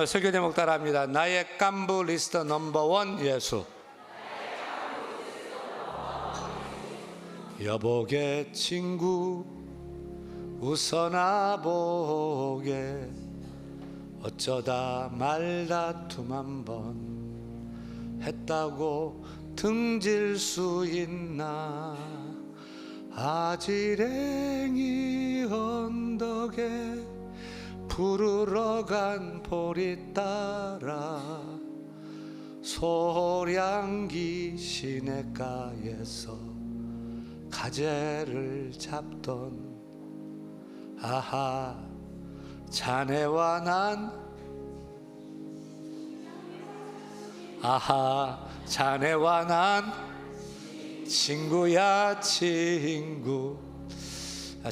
오늘 설교 제목 따라합니다. 나의 깐부 리스트 넘버원 예수. 여보게 친구 웃어나 보게, 어쩌다 말다툼 한번 했다고 등질 수 있나. 아지랭이 언덕에 푸르러 간 보리 따라 소량기 시냇가에서 가재를 잡던 아하 자네와 난, 아하 자네와 난 친구야 친구.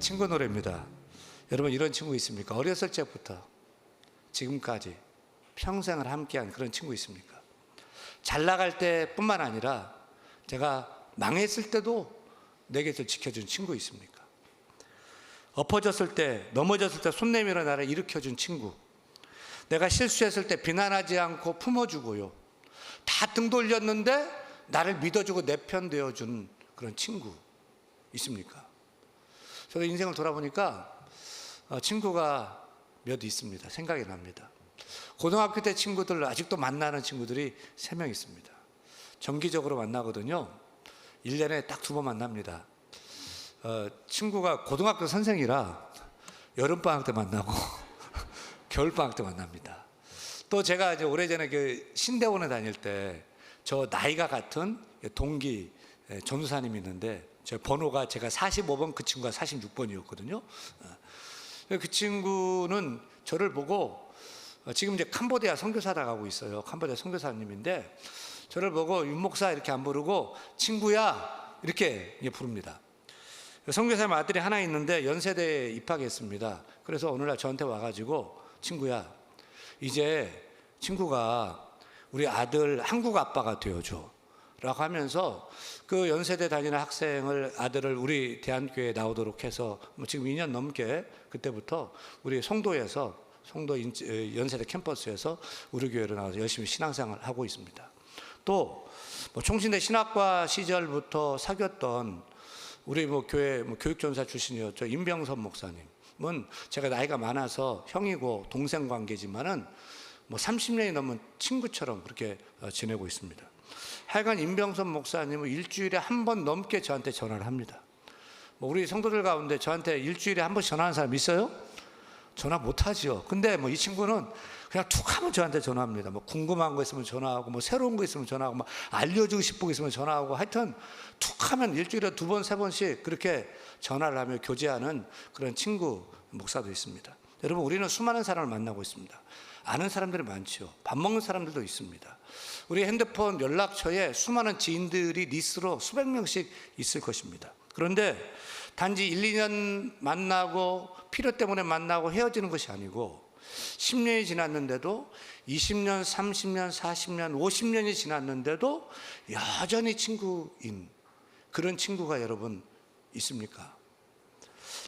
친구 노래입니다. 여러분 이런 친구 있습니까? 어렸을 적부터 지금까지 평생을 함께한 그런 친구 있습니까? 잘 나갈 때뿐만 아니라 제가 망했을 때도 내 곁을 지켜준 친구 있습니까? 엎어졌을 때, 넘어졌을 때 손 내밀어 나를 일으켜준 친구, 내가 실수했을 때 비난하지 않고 품어주고요, 다 등 돌렸는데 나를 믿어주고 내 편 되어준 그런 친구 있습니까? 저도 인생을 돌아보니까 친구가 몇 있습니다. 생각이 납니다. 고등학교 때 친구들, 아직도 만나는 친구들이 3명 있습니다. 정기적으로 만나거든요. 1년에 딱 2번 만납니다. 친구가 고등학교 선생이라 여름방학 때 만나고 겨울방학 때 만납니다. 또 제가 이제 오래전에 그 신대원에 다닐 때 저 나이가 같은 동기 전우사님이 있는데, 제 번호가 제가 45번, 그 친구가 46번이었거든요. 그 친구는 저를 보고, 지금 이제 캄보디아 선교사라 가고 있어요. 캄보디아 선교사님인데 저를 보고 윤 목사 이렇게 안 부르고 친구야 이렇게 부릅니다. 선교사님 아들이 하나 있는데 연세대에 입학했습니다. 그래서 오늘날 저한테 와가지고 친구야, 이제 친구가 우리 아들 한국 아빠가 되어줘 라고 하면서 그 연세대 다니는 학생을, 아들을 우리 대한교회에 나오도록 해서 지금 2년 넘게 그때부터 우리 송도에서, 송도 연세대 캠퍼스에서 우리 교회로 나와서 열심히 신앙생활을 하고 있습니다. 또 총신대 신학과 시절부터 사귀었던 우리 교회 교육전사 출신이었죠. 임병선 목사님은 제가 나이가 많아서 형이고 동생 관계지만은 30년이 넘은 친구처럼 그렇게 지내고 있습니다. 하여간 임병선 목사님은 일주일에 한 번 넘게 저한테 전화를 합니다. 우리 성도들 가운데 저한테 일주일에 한 번씩 전화하는 사람 있어요? 전화 못 하죠. 근데 이 친구는 그냥 툭 하면 저한테 전화합니다. 궁금한 거 있으면 전화하고, 새로운 거 있으면 전화하고, 알려주고 싶은 거 있으면 전화하고, 하여튼 툭 하면 일주일에 2번, 3번씩 그렇게 전화를 하며 교제하는 그런 친구 목사도 있습니다. 여러분, 우리는 수많은 사람을 만나고 있습니다. 아는 사람들이 많죠. 밥 먹는 사람들도 있습니다. 우리 핸드폰 연락처에 수많은 지인들이 리스트로 수백 명씩 있을 것입니다. 그런데 단지 1, 2년 만나고 필요 때문에 만나고 헤어지는 것이 아니고 10년이 지났는데도 20년, 30년, 40년, 50년이 지났는데도 여전히 친구인 그런 친구가 여러분 있습니까?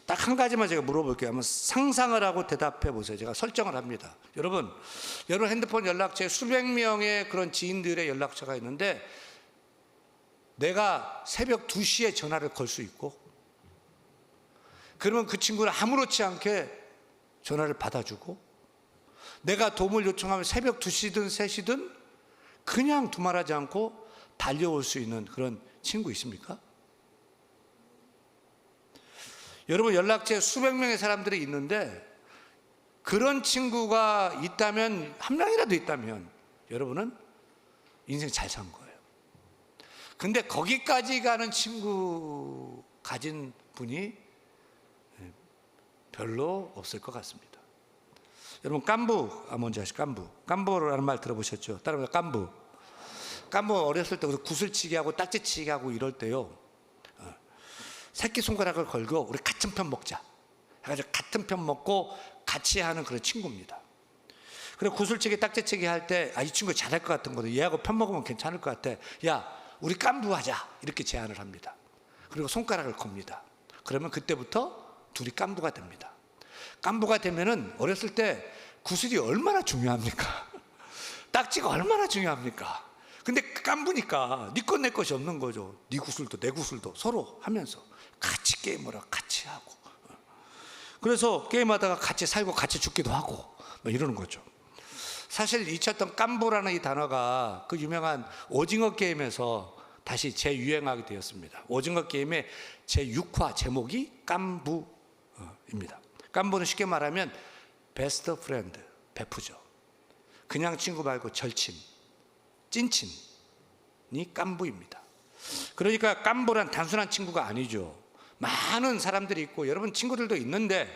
딱 한 가지만 제가 물어볼게요. 한번 상상을 하고 대답해 보세요. 제가 설정을 합니다. 여러분 핸드폰 연락처에 수백 명의 그런 지인들의 연락처가 있는데 내가 새벽 2시에 전화를 걸 수 있고, 그러면 그 친구는 아무렇지 않게 전화를 받아주고, 내가 도움을 요청하면 새벽 2시든 3시든 그냥 두말하지 않고 달려올 수 있는 그런 친구 있습니까? 여러분 연락처에 수백 명의 사람들이 있는데 그런 친구가 있다면, 한 명이라도 있다면 여러분은 인생 잘 산 거예요. 근데 거기까지 가는 친구 가진 분이 별로 없을 것 같습니다. 여러분 깐부, 뭔지 아시죠? 깐부라는 말 들어보셨죠? 따라합니다. 깐부 어렸을 때 구슬치기 하고 딱지치기 하고 이럴 때요, 새끼손가락을 걸고 우리 같은 편 먹자 해가지고 같은 편 먹고 같이 하는 그런 친구입니다. 그리고 구슬치기 딱지치기 할 때 이 친구 잘할 것 같은 거든, 얘하고 편 먹으면 괜찮을 것 같아, 야 우리 깐부 하자 이렇게 제안을 합니다. 그리고 손가락을 겁니다. 그러면 그때부터 둘이 깐부가 됩니다. 깐부가 되면은 어렸을 때 구슬이 얼마나 중요합니까? 딱지가 얼마나 중요합니까? 근데 깐부니까 네 것 내 것이 없는 거죠. 네 구슬도 내 구슬도 서로 하면서 같이 게임을 하고 같이 하고, 그래서 게임하다가 같이 살고 같이 죽기도 하고 뭐 이러는 거죠. 사실 잊혔던 깐부라는 이 단어가 그 유명한 오징어 게임에서 다시 재유행하게 되었습니다. 오징어 게임의 제6화 제목이 깐부입니다. 깐부는 쉽게 말하면 베스트 프렌드, 베프죠. 그냥 친구 말고 절친, 찐친이 깐부입니다. 그러니까 깐부란 단순한 친구가 아니죠. 많은 사람들이 있고 여러분 친구들도 있는데,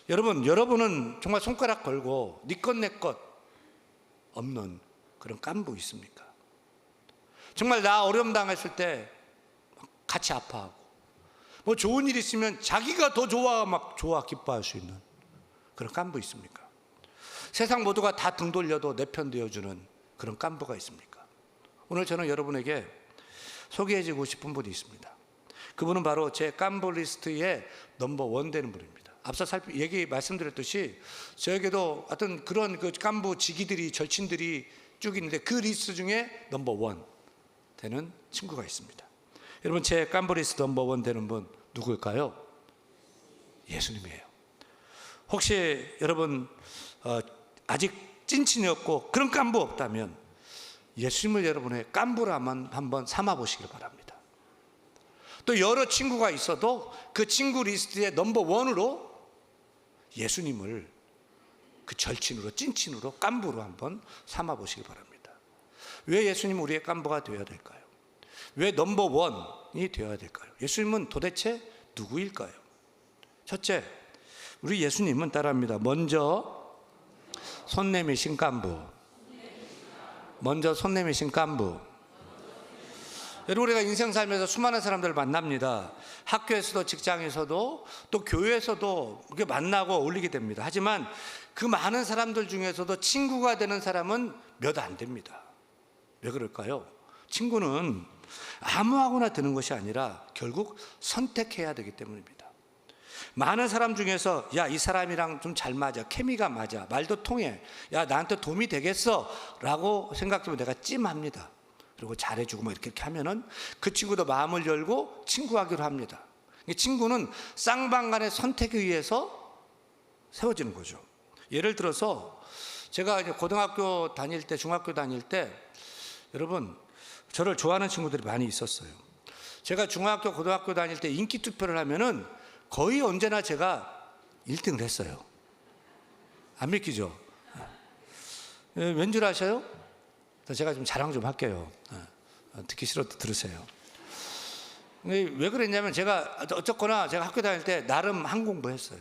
여러분은 정말 손가락 걸고 네 것 내 것 없는 그런 깐부 있습니까? 정말 나 어려움 당했을 때 같이 아파하고, 뭐 좋은 일 있으면 자기가 더 좋아 기뻐할 수 있는 그런 깐부 있습니까? 세상 모두가 다 등 돌려도 내 편 되어주는 그런 깐부가 있습니까? 오늘 저는 여러분에게 소개해주고 싶은 분이 있습니다. 그분은 바로 제 깐부 리스트의 넘버 1 되는 분입니다. 앞서 말씀드렸듯이 저에게도 어떤 그런 그 깐부 지기들이, 절친들이 쭉 있는데 그 리스트 중에 넘버 1 되는 친구가 있습니다. 여러분, 제 깐부 리스트 넘버 1 되는 분 누구일까요? 예수님이에요. 혹시 여러분 아직 찐친이었고 그런 깐부 없다면 예수님을 여러분의 깐부로 한번 삼아 보시길 바랍니다. 또 여러 친구가 있어도 그 친구 리스트의 넘버 1으로 예수님을 그 절친으로, 찐친으로, 깐부로 한번 삼아 보시기 바랍니다. 왜 예수님은 우리의 깐부가 되어야 될까요? 왜 넘버 1이 되어야 될까요? 예수님은 도대체 누구일까요? 첫째, 우리 예수님은 따라합니다. 먼저 손 내미신 깐부. 먼저 손 내미신 깐부. 여러분, 우리가 인생 살면서 수많은 사람들을 만납니다. 학교에서도, 직장에서도, 또 교회에서도 이렇게 만나고 어울리게 됩니다. 하지만 그 많은 사람들 중에서도 친구가 되는 사람은 몇 안 됩니다. 왜 그럴까요? 친구는 아무하고나 되는 것이 아니라 결국 선택해야 되기 때문입니다. 많은 사람 중에서 야, 이 사람이랑 좀 잘 맞아, 케미가 맞아, 말도 통해, 야, 나한테 도움이 되겠어 라고 생각하면 내가 찜합니다. 그리고 잘해주고 뭐 이렇게 하면은 그 친구도 마음을 열고 친구하기로 합니다. 친구는 쌍방간의 선택에 의해서 세워지는 거죠. 예를 들어서 제가 이제 고등학교 다닐 때, 중학교 다닐 때 여러분, 저를 좋아하는 친구들이 많이 있었어요. 제가 중학교, 고등학교 다닐 때 인기 투표를 하면은 거의 언제나 제가 1등을 했어요. 안 믿기죠? 왠 줄 아셔요? 제가 좀 자랑 좀 할게요. 듣기 싫어도 들으세요. 왜 그랬냐면 제가 어쨌거나 제가 학교 다닐 때 나름 한 공부했어요.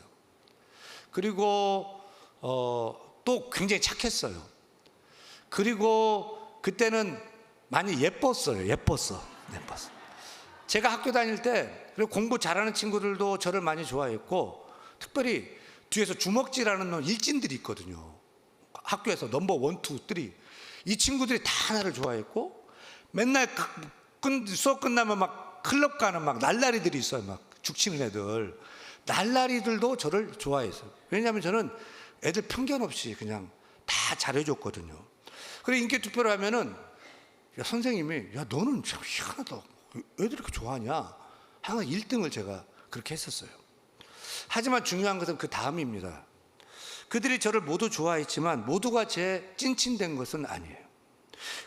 그리고 또 굉장히 착했어요. 그리고 그때는 많이 예뻤어요. 예뻤어. 제가 학교 다닐 때 그리고 공부 잘하는 친구들도 저를 많이 좋아했고, 특별히 뒤에서 주먹질하는 놈 일진들이 있거든요. 학교에서 넘버 1, 2, 3 이 친구들이 다 나를 좋아했고, 맨날 수업 끝나면 막 클럽 가는 막 날라리들이 있어요. 막 죽치는 애들. 날라리들도 저를 좋아했어요. 왜냐하면 저는 애들 편견 없이 그냥 다 잘해줬거든요. 그리고 인기 투표를 하면은 야, 선생님이 야, 너는 참 희한하다. 애들 이렇게 좋아하냐? 항상 1등을 제가 그렇게 했었어요. 하지만 중요한 것은 그 다음입니다. 그들이 저를 모두 좋아했지만 모두가 제 찐친된 것은 아니에요.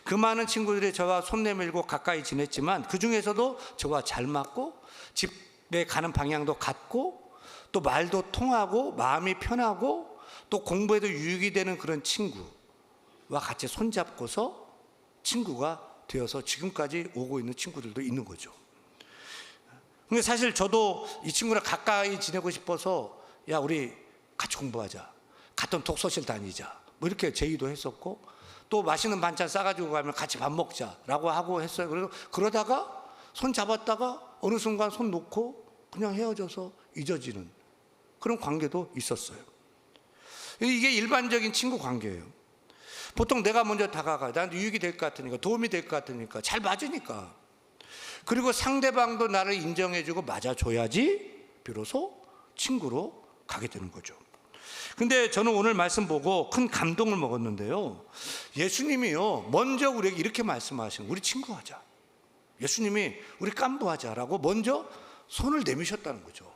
그 많은 친구들이 저와 손 내밀고 가까이 지냈지만 그 중에서도 저와 잘 맞고 집에 가는 방향도 같고 또 말도 통하고 마음이 편하고 또 공부에도 유익이 되는 그런 친구와 같이 손잡고서 친구가 되어서 지금까지 오고 있는 친구들도 있는 거죠. 근데 사실 저도 이 친구랑 가까이 지내고 싶어서 야, 우리 같이 공부하자, 같은 독서실 다니자, 뭐 이렇게 제의도 했었고, 또 맛있는 반찬 싸가지고 가면 같이 밥 먹자라고 하고 했어요. 그래서 그러다가 손 잡았다가 어느 순간 손 놓고 그냥 헤어져서 잊어지는 그런 관계도 있었어요. 이게 일반적인 친구 관계예요. 보통 내가 먼저 다가가, 나한테 유익이 될 것 같으니까, 도움이 될 것 같으니까, 잘 맞으니까, 그리고 상대방도 나를 인정해주고 맞아줘야지 비로소 친구로 가게 되는 거죠. 근데 저는 오늘 말씀 보고 큰 감동을 먹었는데요. 예수님이요, 먼저 우리에게 이렇게 말씀하시는, 우리 친구하자. 예수님이 우리 깐부하자라고 먼저 손을 내미셨다는 거죠.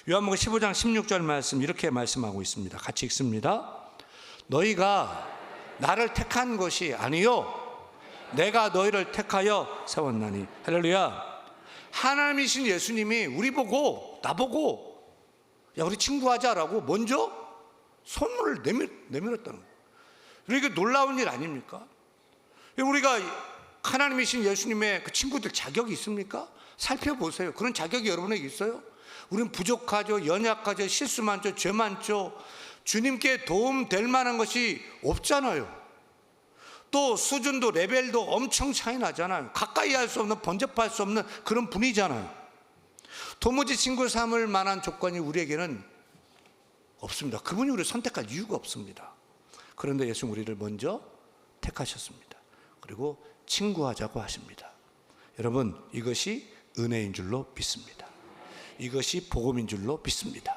요한복음 15장 16절 말씀 이렇게 말씀하고 있습니다. 같이 읽습니다. 너희가 나를 택한 것이 아니요 내가 너희를 택하여 세웠나니. 할렐루야. 하나님이신 예수님이 우리 보고, 나보고, 야 우리 친구하자라고 먼저 손을 내밀었다는 거예요. 이게 놀라운 일 아닙니까? 우리가 하나님이신 예수님의 그 친구들 자격이 있습니까? 살펴보세요. 그런 자격이 여러분에게 있어요? 우리는 부족하죠, 연약하죠, 실수 많죠, 죄 많죠. 주님께 도움 될 만한 것이 없잖아요. 또 수준도 레벨도 엄청 차이 나잖아요. 가까이 할 수 없는, 번잡할 수 없는 그런 분이잖아요. 도무지 친구 삼을 만한 조건이 우리에게는 없습니다. 그분이 우리를 선택할 이유가 없습니다. 그런데 예수는 우리를 먼저 택하셨습니다. 그리고 친구하자고 하십니다. 여러분, 이것이 은혜인 줄로 믿습니다. 이것이 복음인 줄로 믿습니다.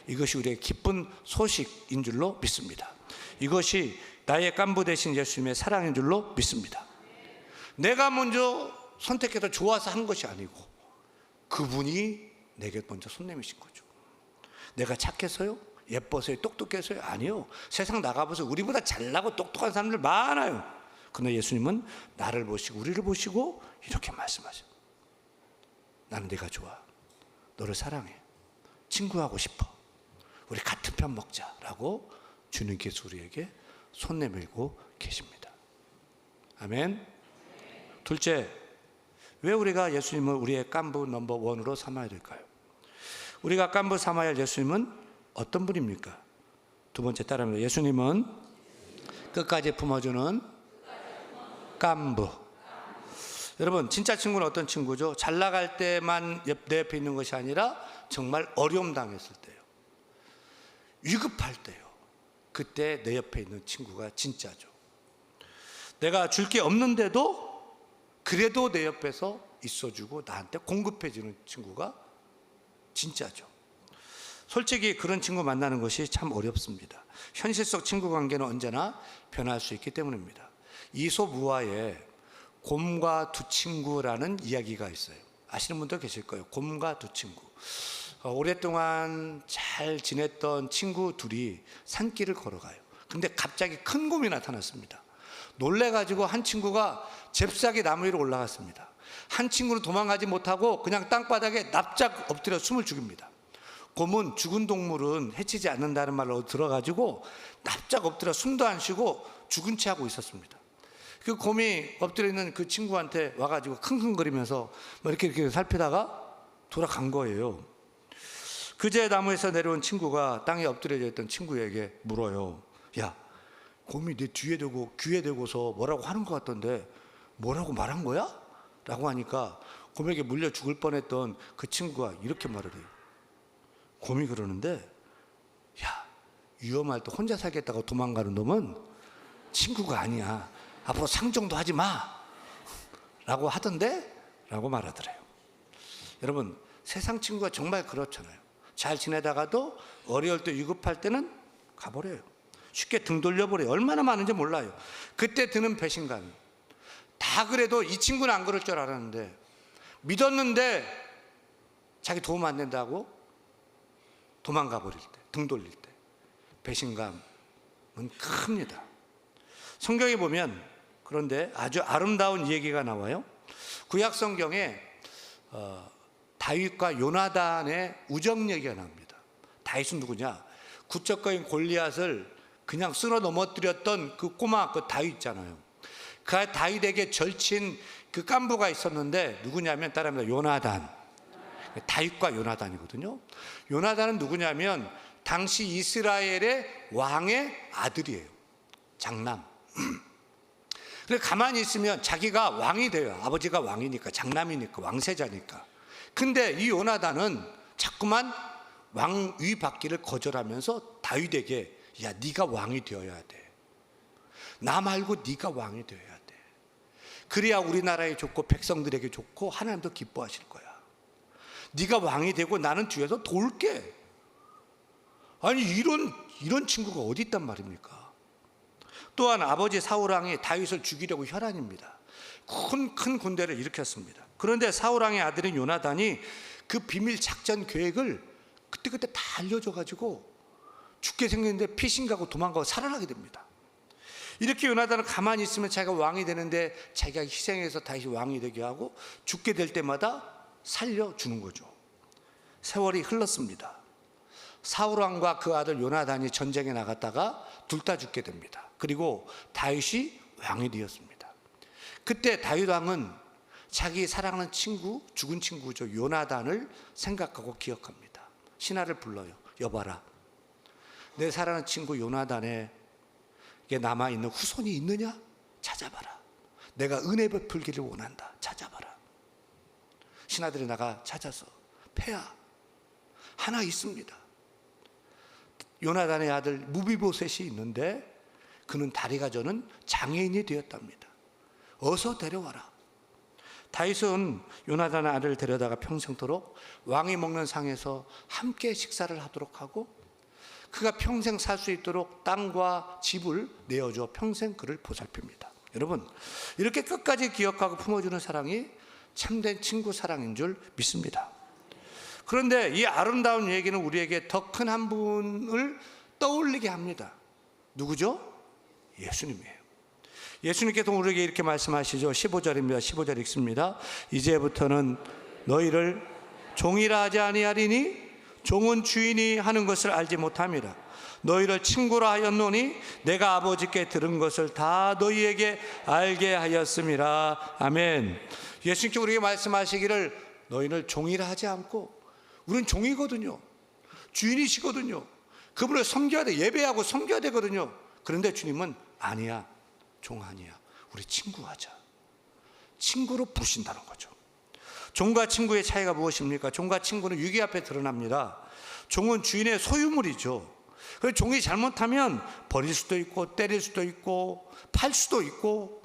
이것이 우리의 기쁜 소식인 줄로 믿습니다. 이것이 나의 깐부 되신 예수님의 사랑인 줄로 믿습니다. 내가 먼저 선택해서 좋아서 한 것이 아니고 그분이 내게 먼저 손 내미신 거죠. 내가 착해서요? 예뻐서요? 똑똑해서요? 아니요. 세상 나가보세요. 우리보다 잘나고 똑똑한 사람들 많아요. 그러나 예수님은 나를 보시고 우리를 보시고 이렇게 말씀하셔요. 나는 네가 좋아. 너를 사랑해. 친구하고 싶어. 우리 같은 편 먹자라고 주님께서 우리에게 손 내밀고 계십니다. 아멘. 둘째, 왜 우리가 예수님을 우리의 깐부 넘버 원으로 삼아야 될까요? 우리가 깐부 삼아야 할 예수님은 어떤 분입니까? 두 번째 따라합니다. 예수님은 끝까지 품어주는 깐부. 여러분, 진짜 친구는 어떤 친구죠? 잘 나갈 때만 내 옆에 있는 것이 아니라 정말 어려움 당했을 때요, 위급할 때요, 그때 내 옆에 있는 친구가 진짜죠. 내가 줄 게 없는데도 그래도 내 옆에서 있어주고 나한테 공급해주는 친구가 진짜죠. 솔직히 그런 친구 만나는 것이 참 어렵습니다. 현실 속 친구 관계는 언제나 변할 수 있기 때문입니다. 이솝우화에 곰과 두 친구라는 이야기가 있어요. 아시는 분도 계실 거예요. 곰과 두 친구. 오랫동안 잘 지냈던 친구 둘이 산길을 걸어가요. 근데 갑자기 큰 곰이 나타났습니다. 놀래가지고 한 친구가 잽싸게 나무 위로 올라갔습니다. 한 친구는 도망가지 못하고 그냥 땅바닥에 납작 엎드려 숨을 죽입니다. 곰은 죽은 동물은 해치지 않는다는 말로 들어가지고 납작 엎드려 숨도 안 쉬고 죽은 채 하고 있었습니다. 그 곰이 엎드려 있는 그 친구한테 와가지고 킁킁거리면서 이렇게 살피다가 돌아간 거예요. 그제 나무에서 내려온 친구가 땅에 엎드려져 있던 친구에게 물어요. 야, 곰이 내 뒤에 대고 귀에 대고서 뭐라고 하는 것 같던데 뭐라고 말한 거야? 라고 하니까 곰에게 물려 죽을 뻔했던 그 친구가 이렇게 말을 해요. 곰이 그러는데, 야, 위험할 때 혼자 살겠다고 도망가는 놈은 친구가 아니야. 앞으로 상종도 하지 마 라고 하던데? 라고 말하더래요. 여러분, 세상 친구가 정말 그렇잖아요. 잘 지내다가도 어려울 때, 위급할 때는 가버려요. 쉽게 등 돌려버려요. 얼마나 많은지 몰라요. 그때 드는 배신감. 다 그래도 이 친구는 안 그럴 줄 알았는데, 믿었는데 자기 도움 안 된다고 도망가 버릴 때, 등 돌릴 때 배신감은 큽니다. 성경에 보면 그런데 아주 아름다운 얘기가 나와요. 구약 성경에 다윗과 요나단의 우정 얘기가 나옵니다. 다윗은 누구냐? 구적거인 골리앗을 그냥 쓸어 넘어뜨렸던 그 꼬마 그 다윗 있잖아요. 그 다윗에게 절친 그 깐부가 있었는데 누구냐면 따라합니다. 요나단. 다윗과 요나단이거든요. 요나단은 누구냐면 당시 이스라엘의 왕의 아들이에요. 장남. 그래 가만히 있으면 자기가 왕이 돼요. 아버지가 왕이니까, 장남이니까, 왕세자니까. 근데 이 요나단은 자꾸만 왕위 받기를 거절하면서 다윗에게, 야, 네가 왕이 되어야 돼. 나 말고 네가 왕이 되어야 돼. 그래야 우리나라에 좋고 백성들에게 좋고 하나님도 기뻐하실 거야. 네가 왕이 되고 나는 뒤에서 도울게. 아니 이런 친구가 어디 있단 말입니까? 또한 아버지 사울왕이 다윗을 죽이려고 혈안입니다. 큰 군대를 일으켰습니다. 그런데 사울왕의 아들인 요나단이 그 비밀 작전 계획을 그때 다 알려줘가지고 죽게 생겼는데 피신가고 도망가고 살아나게 됩니다. 이렇게 요나단은 가만히 있으면 자기가 왕이 되는데 자기가 희생해서 다시 왕이 되게 하고 죽게 될 때마다 살려주는 거죠. 세월이 흘렀습니다. 사울왕과 그 아들 요나단이 전쟁에 나갔다가 둘 다 죽게 됩니다. 그리고 다윗이 왕이 되었습니다. 그때 다윗 왕은 자기 사랑하는 친구, 죽은 친구죠, 요나단을 생각하고 기억합니다. 신하를 불러요. 여봐라, 내 사랑하는 친구 요나단에게 남아있는 후손이 있느냐? 찾아봐라. 내가 은혜 베풀기를 원한다. 찾아봐라. 신하들이 나가 찾아서, 폐하 하나 있습니다. 요나단의 아들 무비보셋이 있는데 그는 다리가 저는 장애인이 되었답니다. 어서 데려와라. 다윗은 요나단의 아들을 데려다가 평생토록 왕이 먹는 상에서 함께 식사를 하도록 하고 그가 평생 살 수 있도록 땅과 집을 내어줘 평생 그를 보살핍니다. 여러분, 이렇게 끝까지 기억하고 품어주는 사랑이 참된 친구 사랑인 줄 믿습니다. 그런데 이 아름다운 얘기는 우리에게 더 큰 한 분을 떠올리게 합니다. 누구죠? 예수님이에요. 예수님께서 우리에게 이렇게 말씀하시죠. 15절입니다. 15절 읽습니다. 이제부터는 너희를 종이라 하지 아니하리니 종은 주인이 하는 것을 알지 못함이라. 너희를 친구라 하였노니 내가 아버지께 들은 것을 다 너희에게 알게 하였음이라. 아멘. 예수님께서 우리에게 말씀하시기를 너희를 종이라 하지 않고, 우리는 종이거든요. 주인이시거든요. 그분을 섬겨야 돼. 예배하고 섬겨야 되거든요. 그런데 주님은 아니야, 종 아니야, 우리 친구하자. 친구로 부르신다는 거죠. 종과 친구의 차이가 무엇입니까? 종과 친구는 유기 앞에 드러납니다. 종은 주인의 소유물이죠. 그래서 종이 잘못하면 버릴 수도 있고 때릴 수도 있고 팔 수도 있고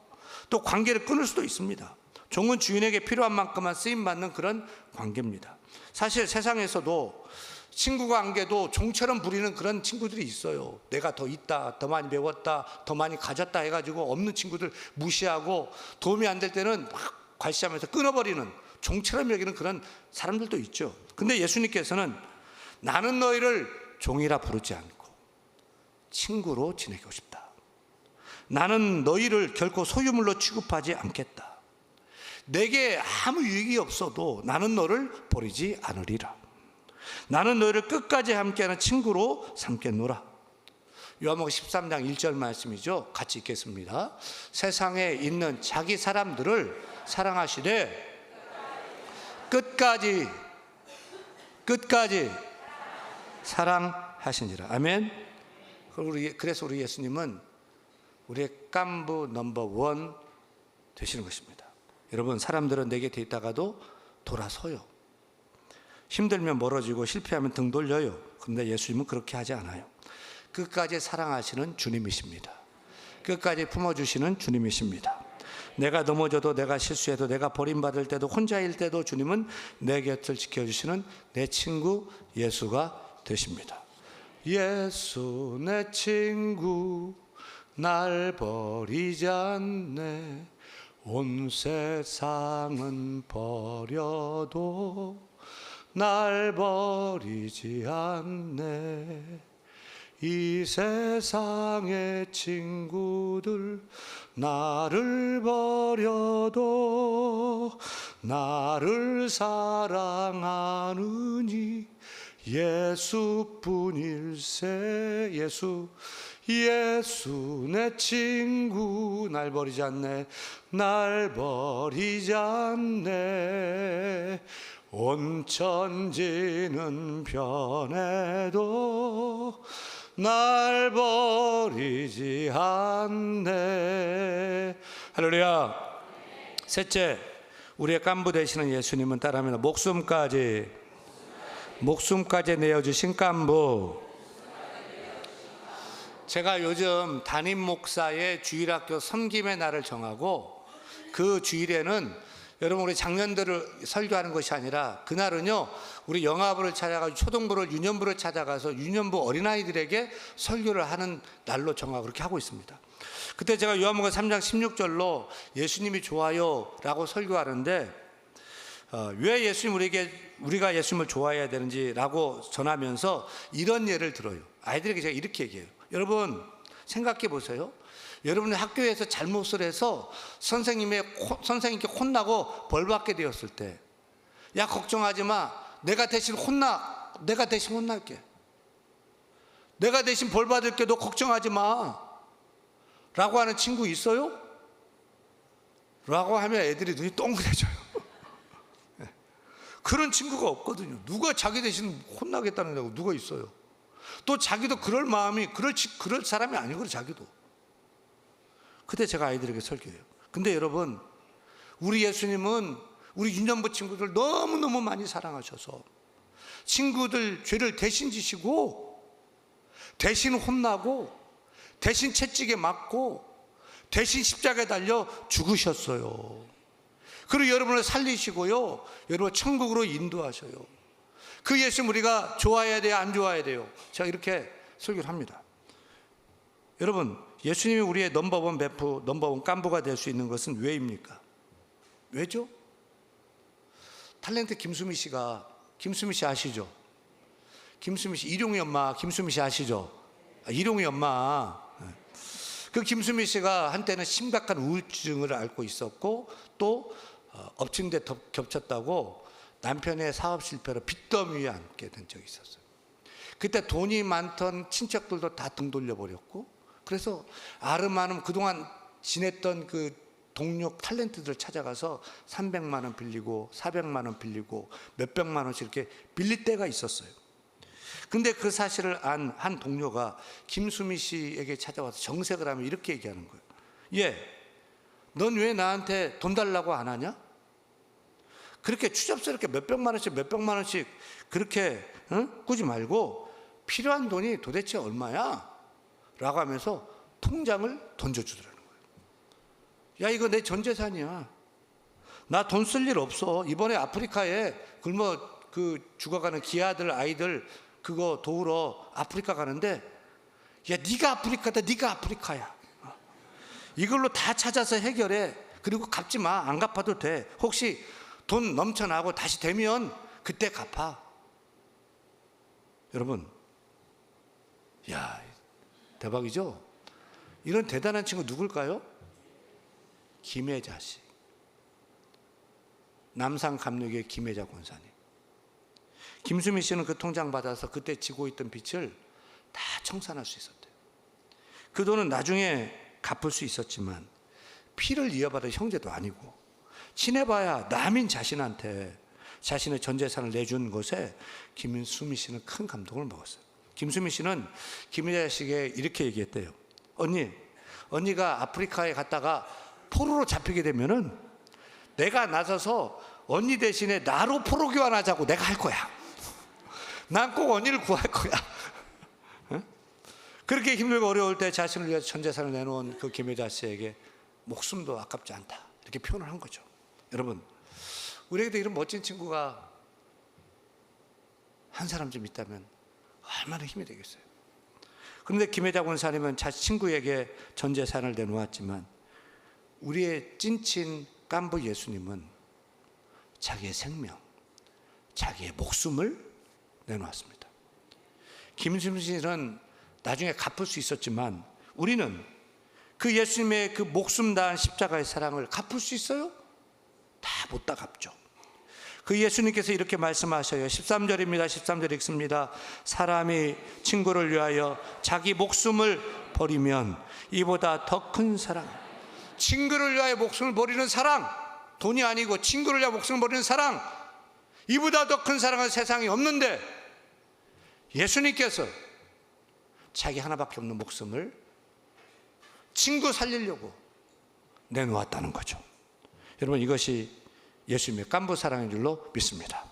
또 관계를 끊을 수도 있습니다. 종은 주인에게 필요한 만큼만 쓰임받는 그런 관계입니다. 사실 세상에서도 친구 관계도 종처럼 부리는 그런 친구들이 있어요. 내가 더 있다, 더 많이 배웠다, 더 많이 가졌다 해가지고 없는 친구들 무시하고 도움이 안 될 때는 막 괄시하면서 끊어버리는, 종처럼 여기는 그런 사람들도 있죠. 근데 예수님께서는 나는 너희를 종이라 부르지 않고 친구로 지내고 싶다. 나는 너희를 결코 소유물로 취급하지 않겠다. 내게 아무 유익이 없어도 나는 너를 버리지 않으리라. 나는 너희를 끝까지 함께하는 친구로 삼겠노라. 요한복음 13장 1절 말씀이죠. 같이 읽겠습니다. 세상에 있는 자기 사람들을 사랑하시되 끝까지 사랑하시니라. 아멘. 그래서 우리 예수님은 우리의 깐부 넘버 원 되시는 것입니다. 여러분, 사람들은 내 곁에 있다가도 돌아서요. 힘들면 멀어지고 실패하면 등 돌려요. 그런데 예수님은 그렇게 하지 않아요. 끝까지 사랑하시는 주님이십니다. 끝까지 품어주시는 주님이십니다. 내가 넘어져도, 내가 실수해도, 내가 버림받을 때도, 혼자일 때도 주님은 내 곁을 지켜주시는 내 친구 예수가 되십니다. 예수 내 친구 날 버리지 않네. 온 세상은 버려도 날 버리지 않네. 이 세상의 친구들 나를 버려도 나를 사랑하느니 예수뿐일세. 예수 내 친구 날 버리지 않네. 날 버리지 않네. 온 천지는 변해도 날 버리지 않네. 할렐루야. 셋째, 우리의 깐부 되시는 예수님은 따라합니다. 목숨까지 내어주신 깐부. 제가 요즘 담임 목사의 주일학교 섬김의 날을 정하고 그 주일에는 여러분 우리 장년들을 설교하는 것이 아니라 그날은요 우리 영아부를 찾아가서 초등부를 유년부를 찾아가서 유년부 어린아이들에게 설교를 하는 날로 정하고 그렇게 하고 있습니다. 그때 제가 요한복음 3장 16절로 예수님이 좋아요 라고 설교하는데 왜 우리가 예수님을 좋아해야 되는지라고 전하면서 이런 예를 들어요. 아이들에게 제가 이렇게 얘기해요. 여러분 생각해 보세요. 여러분이 학교에서 잘못을 해서 선생님께 혼나고 벌 받게 되었을 때, 야 걱정하지 마, 내가 대신 혼날게, 내가 대신 벌 받을게, 너 걱정하지 마 라고 하는 친구 있어요? 라고 하면 애들이 눈이 동그래져요. 그런 친구가 없거든요. 누가 자기 대신 혼나겠다는 누가 있어요? 또 자기도 그럴 마음이 그럴 사람이 아니거든요. 자기도. 그때 제가 아이들에게 설교해요. 근데 여러분 우리 예수님은 우리 유년부 친구들 너무너무 많이 사랑하셔서 친구들 죄를 대신 지시고 대신 혼나고 대신 채찍에 맞고 대신 십자가에 달려 죽으셨어요. 그리고 여러분을 살리시고요 여러분 천국으로 인도하셔요. 그 예수님 우리가 좋아해야 돼요, 안 좋아해야 돼요? 제가 이렇게 설교를 합니다. 여러분 예수님이 우리의 넘버원 베프, 넘버원 깐부가 될 수 있는 것은 왜입니까? 왜죠? 탤런트 김수미 씨 아시죠? 김수미 씨, 일용이 엄마 김수미 씨 아시죠? 일용이 엄마. 그 김수미 씨가 한때는 심각한 우울증을 앓고 있었고 또 엎친 데 겹쳤다고 남편의 사업 실패로 빚더미에 앉게 된 적이 있었어요. 그때 돈이 많던 친척들도 다 등 돌려버렸고, 그래서 아름아름 그동안 지냈던 그 동료 탤런트들 찾아가서 300만 원 빌리고 400만 원 빌리고 몇백만 원씩 이렇게 빌릴 때가 있었어요. 근데 그 사실을 안 한 동료가 김수미 씨에게 찾아와서 정색을 하면 이렇게 얘기하는 거예요. 넌 왜 나한테 돈 달라고 안 하냐? 그렇게 추잡스럽게 몇백만 원씩 그렇게 꾸지 말고 필요한 돈이 도대체 얼마야? 라고 하면서 통장을 던져주더라는 거예요. 야, 이거 내 전 재산이야. 나 돈 쓸 일 없어. 이번에 아프리카에 죽어가는 기아들 아이들 그거 도우러 아프리카 가는데, 야, 네가 아프리카다. 네가 아프리카야. 이걸로 다 찾아서 해결해. 그리고 갚지 마. 안 갚아도 돼. 혹시 돈 넘쳐나고 다시 되면 그때 갚아. 여러분, 야, 대박이죠? 이런 대단한 친구 누굴까요? 김혜자 씨. 남산감력의 김혜자 권사님. 김수미 씨는 그 통장 받아서 그때 지고 있던 빚을 다 청산할 수 있었대요. 그 돈은 나중에 갚을 수 있었지만 피를 이어받은 형제도 아니고 친해봐야 남인 자신한테 자신의 전 재산을 내준 것에 김수미 씨는 큰 감동을 먹었어요. 김수미 씨는 김혜자 씨에게 이렇게 얘기했대요. 언니가 아프리카에 갔다가 포로로 잡히게 되면은 내가 나서서 언니 대신에 나로 포로 교환하자고 내가 할 거야. 난 꼭 언니를 구할 거야. 그렇게 힘들고 어려울 때 자신을 위해서 전 재산을 내놓은 그 김혜자 씨에게 목숨도 아깝지 않다, 이렇게 표현을 한 거죠. 여러분, 우리에게도 이런 멋진 친구가 한 사람쯤 있다면 얼마나 힘이 되겠어요. 그런데 김혜자 권사님은 자신 친구에게 전 재산을 내놓았지만 우리의 찐친 깐부 예수님은 자기의 생명, 자기의 목숨을 내놓았습니다. 김수미 씨는 나중에 갚을 수 있었지만 우리는 그 예수님의 그 목숨 다한 십자가의 사랑을 갚을 수 있어요? 다 못 다 갚죠. 그 예수님께서 이렇게 말씀하셔요. 13절입니다. 13절 읽습니다. 사람이 친구를 위하여 자기 목숨을 버리면 이보다 더 큰 사랑, 친구를 위하여 목숨을 버리는 사랑, 돈이 아니고 친구를 위하여 목숨을 버리는 사랑, 이보다 더 큰 사랑은 세상에 없는데 예수님께서 자기 하나밖에 없는 목숨을 친구 살리려고 내놓았다는 거죠. 여러분, 이것이 예수님의 깐부 사랑인 줄로 믿습니다.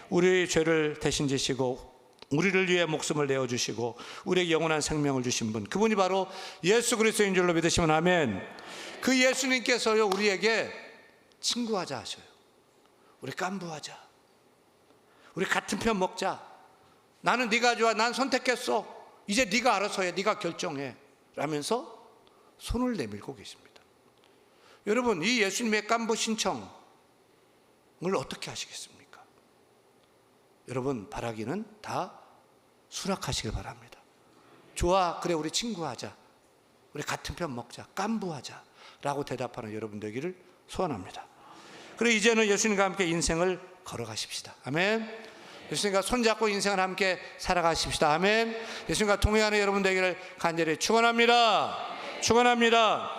우리의 죄를 대신 지시고 우리를 위해 목숨을 내어주시고 우리에게 영원한 생명을 주신 분, 그분이 바로 예수 그리스도인 줄로 믿으시면 아멘. 그 예수님께서요 우리에게 친구하자 하셔요. 우리 깐부하자. 우리 같은 편 먹자. 나는 네가 좋아. 난 선택했어. 이제 네가 알아서 해. 네가 결정해. 라면서 손을 내밀고 계십니다. 여러분, 이 예수님의 깐부 신청을 어떻게 하시겠습니까? 여러분, 바라기는 다 수락하시길 바랍니다. 좋아, 그래, 우리 친구하자. 우리 같은 편 먹자. 깐부하자. 라고 대답하는 여러분 되기를 소원합니다. 그리고 이제는 예수님과 함께 인생을 걸어가십시다. 아멘. 예수님과 손잡고 인생을 함께 살아가십시다. 아멘. 예수님과 동행하는 여러분 되기를 간절히 축원합니다. 축원합니다.